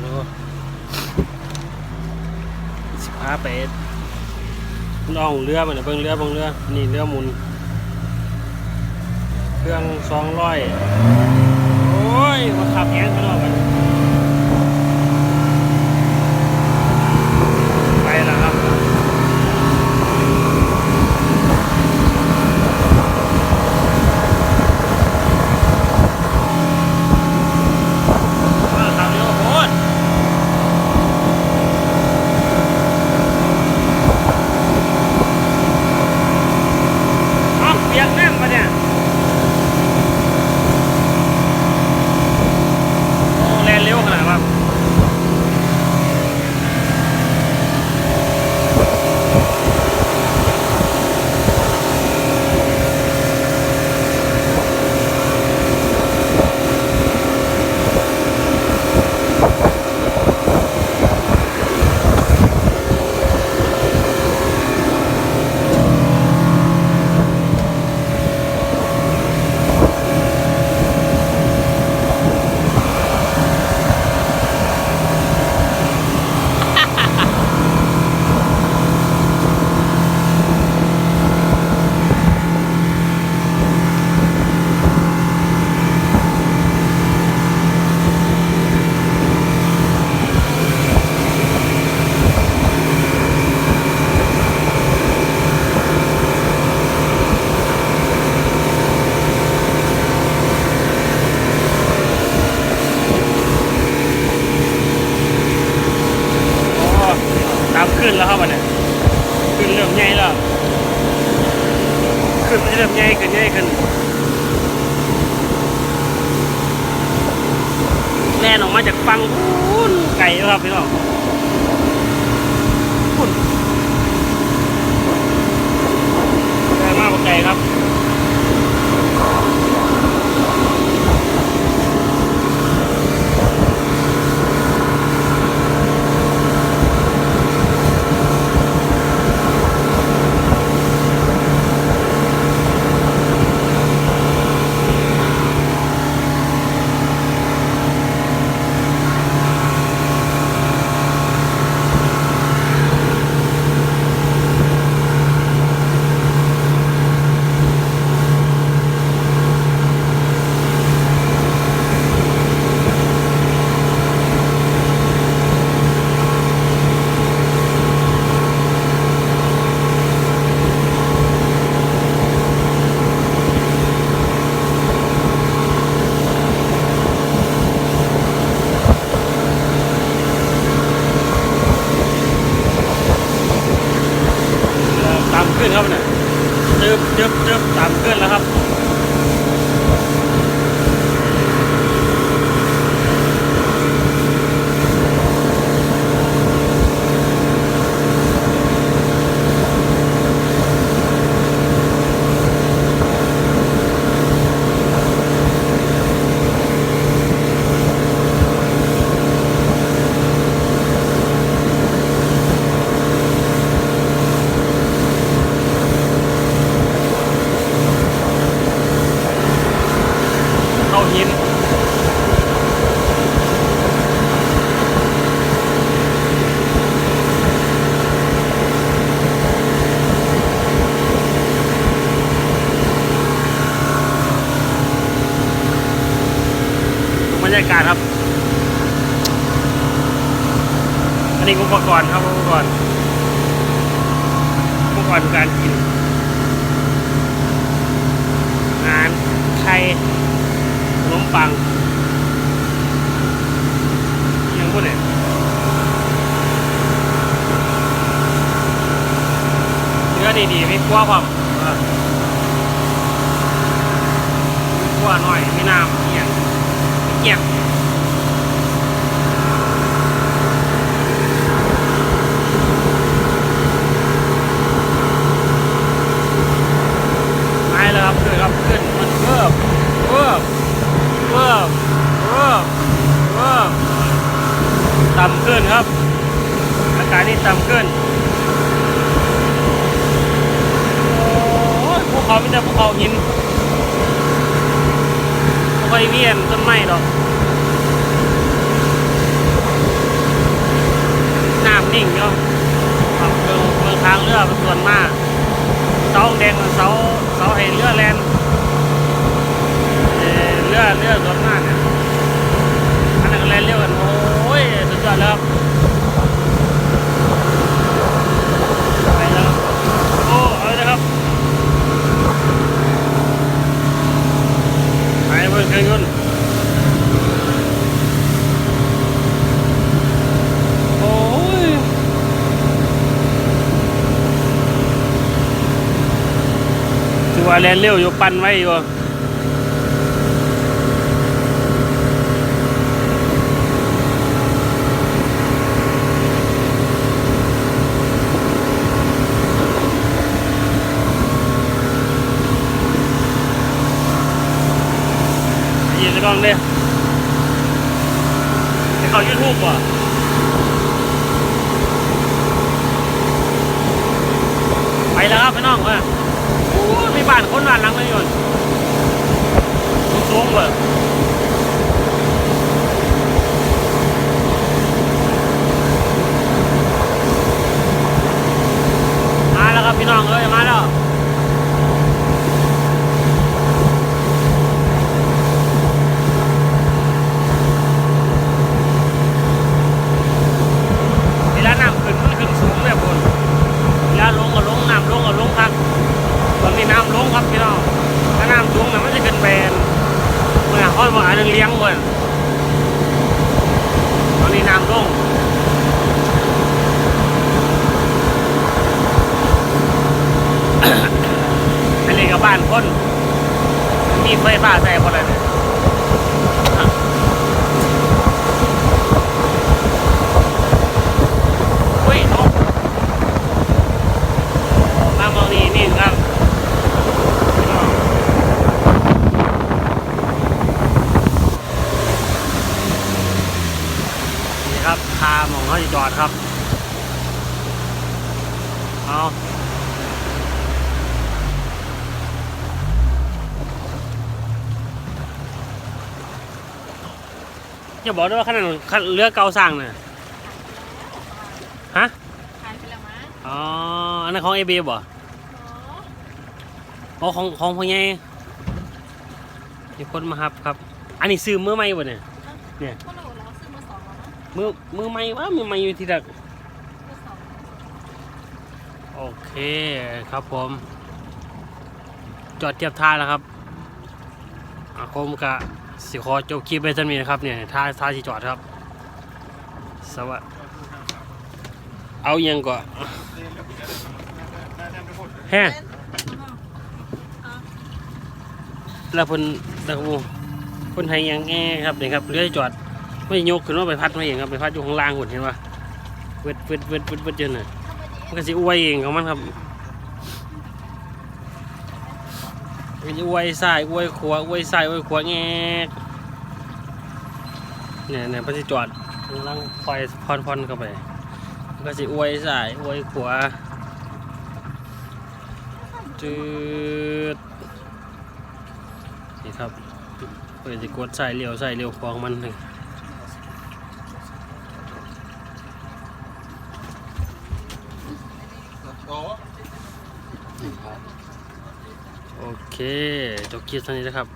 เนาะ15 เมตรน้องเรือมันเบิ่งเรือนี่เรือหมุนเครื่อง200โอ้ยมาขับแหงข้างนอกกันไปแล้วครับขึ้นแล้วครับวันนี้ขึ้นเริ่มใหญ่แล้วขึ้นมันจะเริ่มใหญ่ขึ้นแล่นออกมาจากฟังพุ่นไก่ครับพี่น้องพุ่นไก่มากกว่าไก่ครับขึ้นครับเนี่ยจึ๊บตามขึ้นแล้วครับหินบรรยากาศครับอันนี้อุปกรณ์ครับอุปกรณ์การกินอาหารไข่ขนมปังยังพูดเลยเนื้อดีๆไม่กลัวความกลัวหน่อยไม่น้ำเกี่ยงไม่แล้วครับขึ้นมันเพิ่มต่ำขึ้นครับอากาศนี่ต่ำขึ้นโอ้ยภูเขามีแต่ภูเขาหินไม่ค่อยเวียนต้นไม้หรอก นิ่งเนาะครับเบิ่งทางเรือเป็นส่วนมากเสาแดงเสาให้เรือแลนเรือส่วนมากเนี่ยอันนั้นก็แลนเร็วกันโอ้ยสุดยอดแล้วไปแล้วโอ้เอาเลยครับไปเบิ่งเครื่องยนต์โอ้ยถือว่าแลนเร็วอยู่ปั่นไว้อยู่ยืนในกล้องดิให้เขายูทูบว่ะไปแล้วครับพี่น้องโอ้ยมีบ้านคนบ้านหลังเลยอยู่สูงเลยมาแล้วครับพี่น้องเอ้ยมาแล้วเวลาน้ำขึ้นมันขึ้นสูงเลยคุณเวลาลงก็ลงน้ำลงก็ลงครับตอนนี้น้ำลงครับพี่น้องถ้าน้ำสูงน่ะมันจะขึ้นแบนเมื่อค่อยว่าอันนึงเลี้ยงก่อนตอนนี้น้ำลงอันนี้กับบ้านคนมีไฟฟ้าใส่คนอะไรเนี่ยอุ้ยนกมามองนี่ครับนี่ครับคาหมองเขาจะจอดครับเอาอย่าบอกด้วยว่าขนาดเรือเก่าสร้างน่ะฮะ ขายไปแล้วมั้ง อ๋ออันนั้นของเอเบบ่อ๋อของพ่อใหญ่มีคนมาครับอันนี้ซื้อมือใหม่บ่เนี่ยเนี่ย ก็เราซื้อมา2แล้วนะมือใหม่วะมือใหม่อยู่ที่ดัก มือ2โอเคครับผมจอดเทียบท่าแล้วครับผมกะสิขอจบคลิปไปสักนิดนะครับเนี่ยท่าที่จอดครับสวัสดีเอายังก่อนแฮ่แล้วคนไทยยังแง่ครับเนี่ยครับเรือจอดไม่ยกขึ้นว่าไปพัดมาเองครับไปพัดอยู่ข้างล่างหุ่นเห็นปะเวทเจนน่ะมันก็สิอวยเองของมันครับมันจะอวยซ้ายอวยขวาอวยซ้ายอวยขวาแง่เนี่ยพอสิจอดกำลังคอยพอนเข้าไปมันก็สิอวยซ้ายอวยขวาจืดนี่ครับเพื่อจะกดใส่เลี้ยวขวางมันเลยโอเคจบคลิปเท่านี้นะครับ